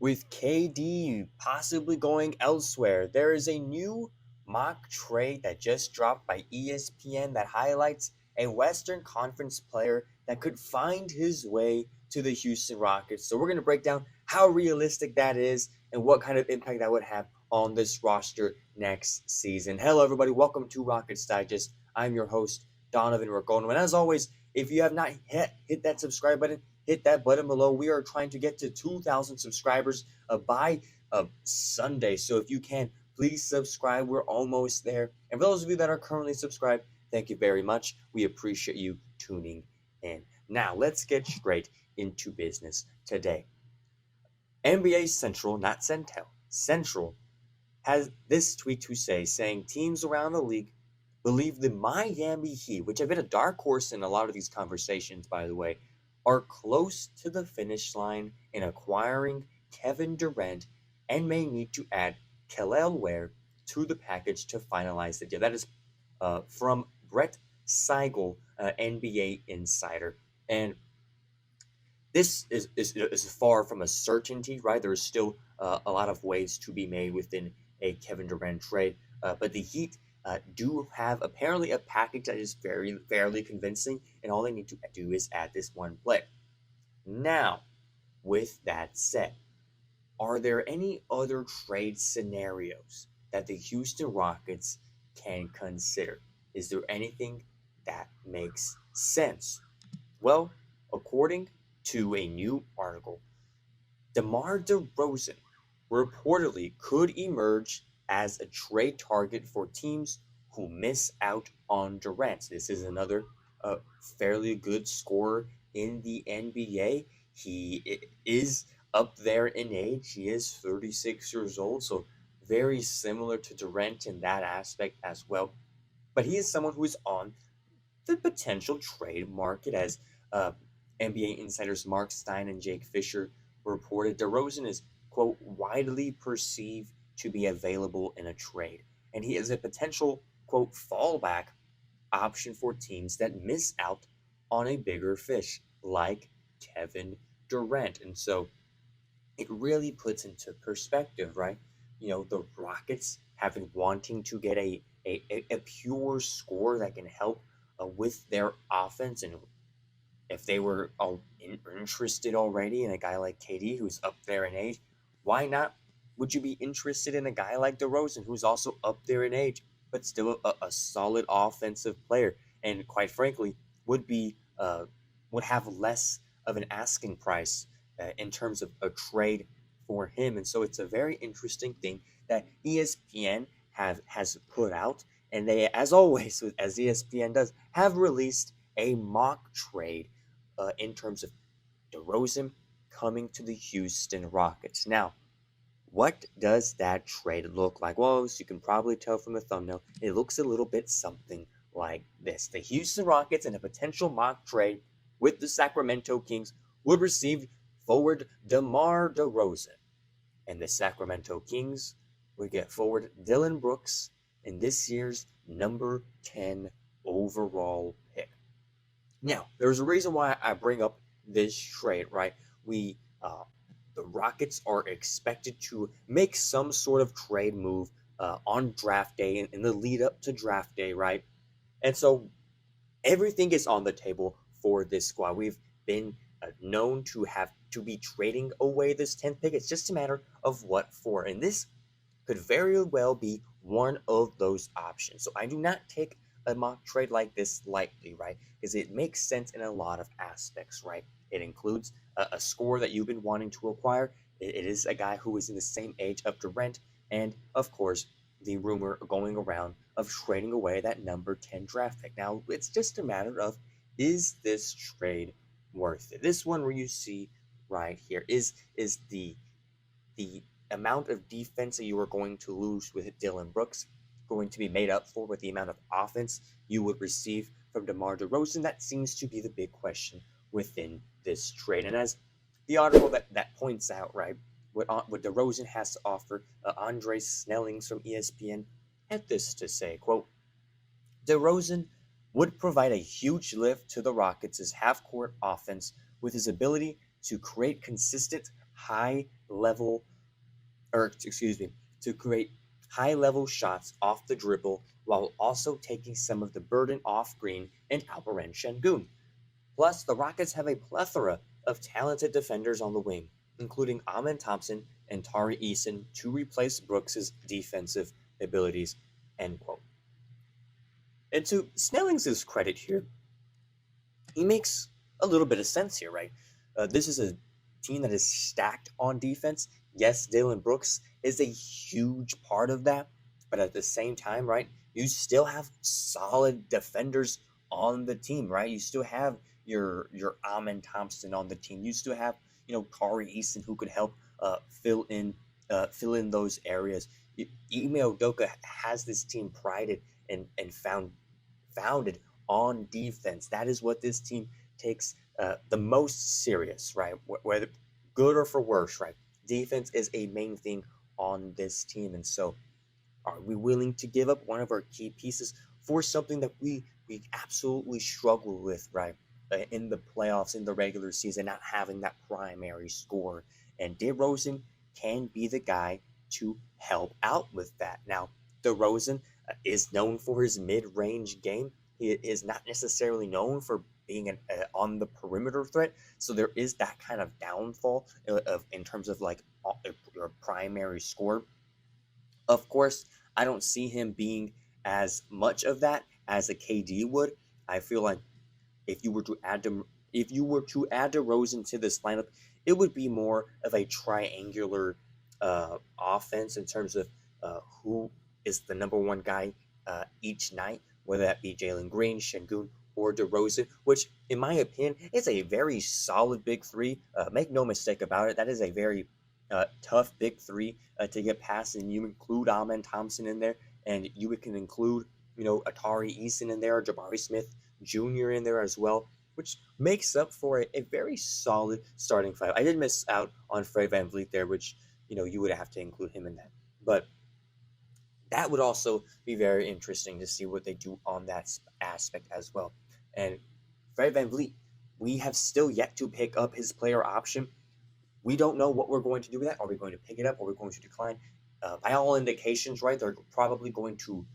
With KD possibly going elsewhere, there is a new mock trade that just dropped by ESPN that highlights a Western Conference player that could find his way to the Houston Rockets. So we're going to break down how realistic that is and what kind of impact that would have on this roster next season. Hello, everybody. Welcome to Rockets Digest. I'm your host, Donovan Ricondo. And as always, if you have not hit that subscribe button, hit that button below. We are trying to get to 2,000 subscribers by Sunday. So if you can, please subscribe. We're almost there. And for those of you that are currently subscribed, thank you very much. We appreciate you tuning in. Now, let's get straight into business today. NBA Central, not Centel, Central has this tweet to say, saying teams around the league believe the Miami Heat, which have been a dark horse in a lot of these conversations, by the way, are close to the finish line in acquiring Kevin Durant and may need to add Kel'el Ware to the package to finalize the deal. That is from Brett Seigel, NBA insider. And this is far from a certainty, right? There's still a lot of ways to be made within a Kevin Durant trade. But the Heat do have apparently a package that is fairly convincing, and all they need to do is add this one player. Now, with that said, are there any other trade scenarios that the Houston Rockets can consider? Is there anything that makes sense? Well, according to a new article, DeMar DeRozan reportedly could emerge as a trade target for teams who miss out on Durant. This is another fairly good scorer in the NBA. He is up there in age. He is 36 years old, so very similar to Durant in that aspect as well. But he is someone who is on the potential trade market, as NBA insiders Mark Stein and Jake Fisher reported. DeRozan is, quote, widely perceived to be available in a trade, and he is a potential, quote, fallback option for teams that miss out on a bigger fish like Kevin Durant. And so it really puts into perspective, right? You know, the Rockets have been wanting to get a pure scorer that can help with their offense. And if they were interested already in a guy like KD, who's up there in age, why not would you be interested in a guy like DeRozan, who's also up there in age, but still a solid offensive player, and quite frankly, would have less of an asking price in terms of a trade for him? And so it's a very interesting thing that ESPN has put out, and they, as always, as ESPN does, have released a mock trade in terms of DeRozan coming to the Houston Rockets. Now, what does that trade look like? Well, as you can probably tell from the thumbnail, it looks a little bit something like this. The Houston Rockets, in a potential mock trade with the Sacramento Kings, would receive forward DeMar DeRozan, and the Sacramento Kings would get forward Dillon Brooks in this year's number 10 overall pick. Now, there's a reason why I bring up this trade, right? The Rockets are expected to make some sort of trade move on draft day and in the lead up to draft day, right? And so everything is on the table for this squad. We've been known to be trading away this 10th pick. It's just a matter of what for. And this could very well be one of those options. So I do not take a mock trade like this lightly, right? Because it makes sense in a lot of aspects, right? It includes a scorer that you've been wanting to acquire. It is a guy who is in the same age of Durant, and of course, the rumor going around of trading away that number 10 draft pick. Now, it's just a matter of, is this trade worth it? This one where you see right here is the amount of defense that you are going to lose with Dillon Brooks going to be made up for with the amount of offense you would receive from DeMar DeRozan? That seems to be the big question within this trade. And as the article that points out, right, what DeRozan has to offer, Andre Snellings from ESPN had this to say, quote, DeRozan would provide a huge lift to the Rockets' half-court offense with his ability to create consistent high level, or excuse me, to create high level shots off the dribble while also taking some of the burden off Green and Alperen Şengün. Plus, the Rockets have a plethora of talented defenders on the wing, including Amen Thompson and Tari Eason to replace Brooks' defensive abilities. End quote. And to Snelling's credit here, he makes a little bit of sense here, right? This is a team that is stacked on defense. Yes, Dillon Brooks is a huge part of that, but at the same time, right, you still have solid defenders on the team, right? You still have your Amen Thompson on the team. You still have Tari Eason who could help fill in those areas. Ime Udoka has this team prided and founded on defense. That is what this team takes the most serious, right? Whether good or for worse, right? Defense is a main thing on this team. And so, are we willing to give up one of our key pieces for something that we absolutely struggle with, right? In the playoffs, in the regular season, not having that primary score. And DeRozan can be the guy to help out with that. Now, DeRozan is known for his mid-range game. He is not necessarily known for being an on the perimeter threat, so there is that kind of downfall in terms of like your primary score. Of course, I don't see him being as much of that as a KD would. I feel like if you were to add DeRozan to this lineup, it would be more of a triangular offense in terms of who is the number one guy each night, whether that be Jalen Green, Şengün, or DeRozan, which, in my opinion, is a very solid big three. Make no mistake about it, that is a very tough big three to get past, and you include Amen Thompson in there, and you can include, Tari Eason in there, Jabari Smith Jr. in there as well, which makes up for a very solid starting five. I did miss out on Fred VanVleet there, which, you would have to include him in that. But that would also be very interesting to see what they do on that aspect as well. And Fred VanVleet, we have still yet to pick up his player option. We don't know what we're going to do with that. Are we going to pick it up? Or are we going to decline? By all indications, right, they're probably going to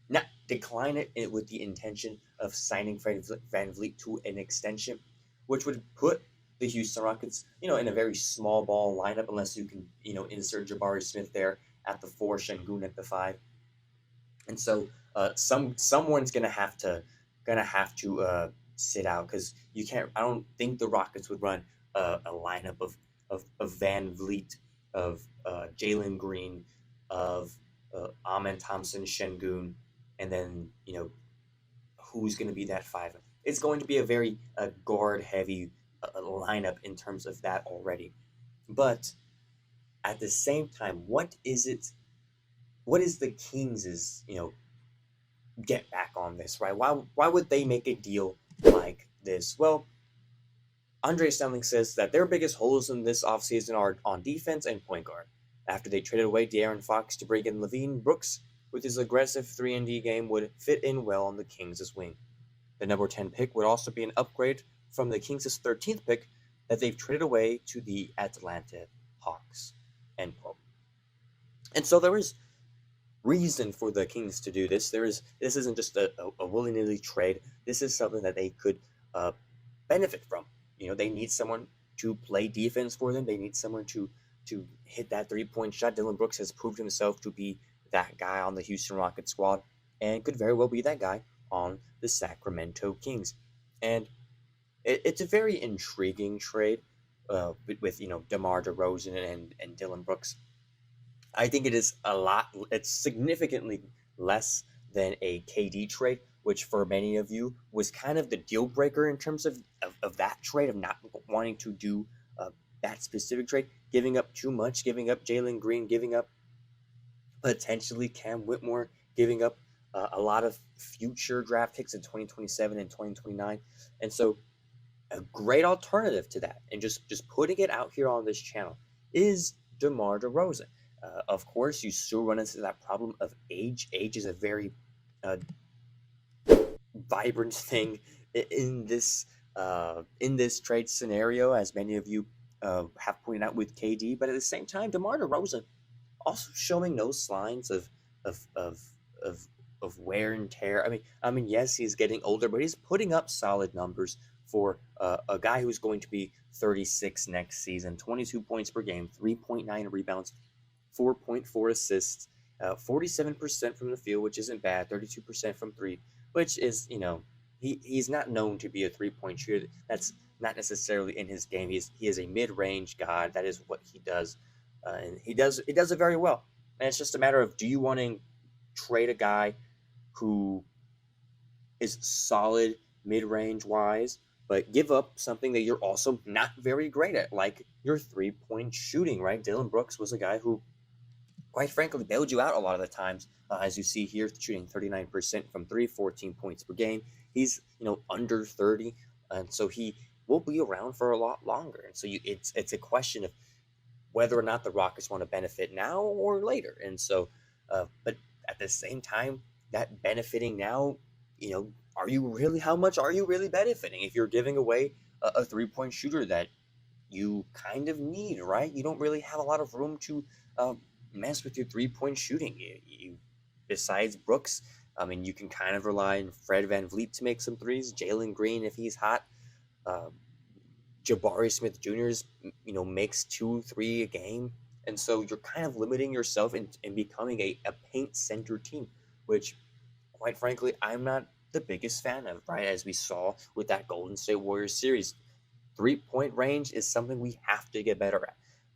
not decline it with the intention of signing Fred VanVleet to an extension, which would put the Houston Rockets, in a very small ball lineup, unless you can, insert Jabari Smith there at the 4, Şengün at the 5. And so someone's gonna have to sit out, because you can't. I don't think the Rockets would run a lineup of VanVleet, of Jalen Green, of Amen Thompson, Şengün, and then who's going to be that 5. It's going to be a very guard heavy lineup in terms of that already. But at the same time, what is the Kings' get back on this, right? Why would they make a deal like this? Well, Andre Snelling says that their biggest holes in this offseason are on defense and point guard. After they traded away De'Aaron Fox to bring in Levine, Brooks, with his aggressive 3-and-D game, would fit in well on the Kings' wing. The number 10 pick would also be an upgrade from the Kings' 13th pick that they've traded away to the Atlanta Hawks. End quote. And so there is reason for the Kings to do this. This isn't just a willy-nilly trade. This is something that they could benefit from. They need someone to play defense for them. They need someone to hit that 3-point shot. Dillon Brooks has proved himself to be that guy on the Houston Rockets squad, and could very well be that guy on the Sacramento Kings. And it's a very intriguing trade with DeMar DeRozan and Dillon Brooks. I think it's significantly less than a KD trade, which for many of you was kind of the deal breaker in terms of that trade, of not wanting to do that specific trade, giving up too much, giving up Jalen Green, giving up potentially Cam Whitmore, giving up a lot of future draft picks in 2027 and 2029. And so a great alternative to that, and just putting it out here on this channel, is DeMar DeRozan. Of course, you still run into that problem of age. Age is a very vibrant thing in this trade scenario, as many of you have pointed out with KD, but at the same time, DeMar DeRozan also showing no signs of of of of wear and tear. I mean, yes, he's getting older, but he's putting up solid numbers for a guy who's going to be 36 next season. 22 points per game, 3.9 rebounds, 4.4 assists, 47% from the field, which isn't bad. 32% from three, which is he's not known to be a 3-point shooter. That's not necessarily in his game. He is a mid-range guy. That is what he does, and he does it very well. And it's just a matter of, do you want to trade a guy who is solid mid-range wise, but give up something that you're also not very great at, like your 3-point shooting, right? Dillon Brooks was a guy who, quite frankly, bailed you out a lot of the times, as you see here, shooting 39% from three, 14 points per game. He's under 30, and so he will be around for a lot longer. And so it's a question of whether or not the Rockets want to benefit now or later. And so, but at the same time, that benefiting now, how much are you really benefiting if you're giving away a 3-point shooter that you kind of need, right? You don't really have a lot of room to mess with your 3-point shooting. Besides Brooks, I mean, you can kind of rely on Fred VanVleet to make some threes, Jalen Green if he's hot, Jabari Smith Jr. Makes 2-3 a game, and so you're kind of limiting yourself in becoming a paint-centered team, which, quite frankly, I'm not the biggest fan of, right? As we saw with that Golden State Warriors series, 3-point range is something we have to get better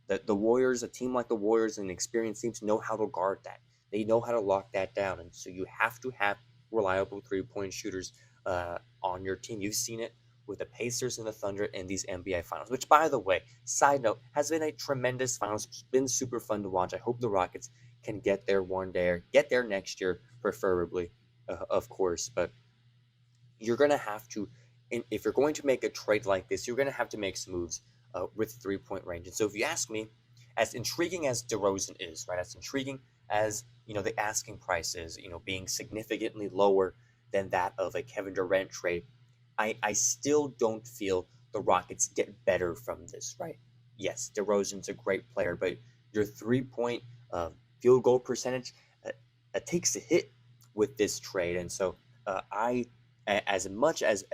at. The Warriors, a team like the Warriors, and experienced teams know how to guard that. They know how to lock that down, and so you have to have reliable 3-point shooters on your team. You've seen it with the Pacers and the Thunder in these NBA Finals, which, by the way, side note, has been a tremendous finals. It's been super fun to watch. I hope the Rockets can get there one day, get there next year, preferably, of course. But you're going to have to, if you're going to make a trade like this, you're going to have to make some moves with 3-point range. And so if you ask me, as intriguing as DeRozan is, right, as intriguing as, the asking price is, being significantly lower than that of a Kevin Durant trade, I still don't feel the Rockets get better from this, right? Yes, DeRozan's a great player, but your 3-point field goal percentage takes a hit with this trade. And so as much as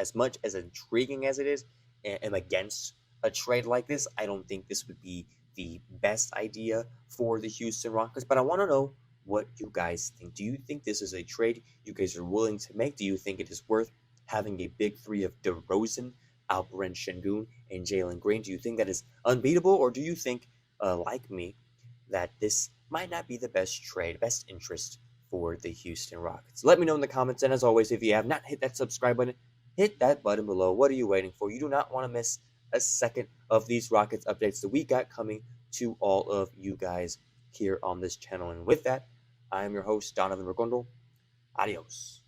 intriguing as it is, am against a trade like this. I don't think this would be the best idea for the Houston Rockets, but I want to know what you guys think. Do you think this is a trade you guys are willing to make? Do you think it is worth having a big three of DeRozan, Alperen Şengün, and Jalen Green? Do you think that is unbeatable, or do you think, like me, that this might not be the best trade, best interest for the Houston Rockets? Let me know in the comments, and as always, if you have not hit that subscribe button, hit that button below. What are you waiting for? You do not want to miss a second of these Rockets updates that we got coming to all of you guys here on this channel. And with that, I am your host, Donovan Ricondo. Adios.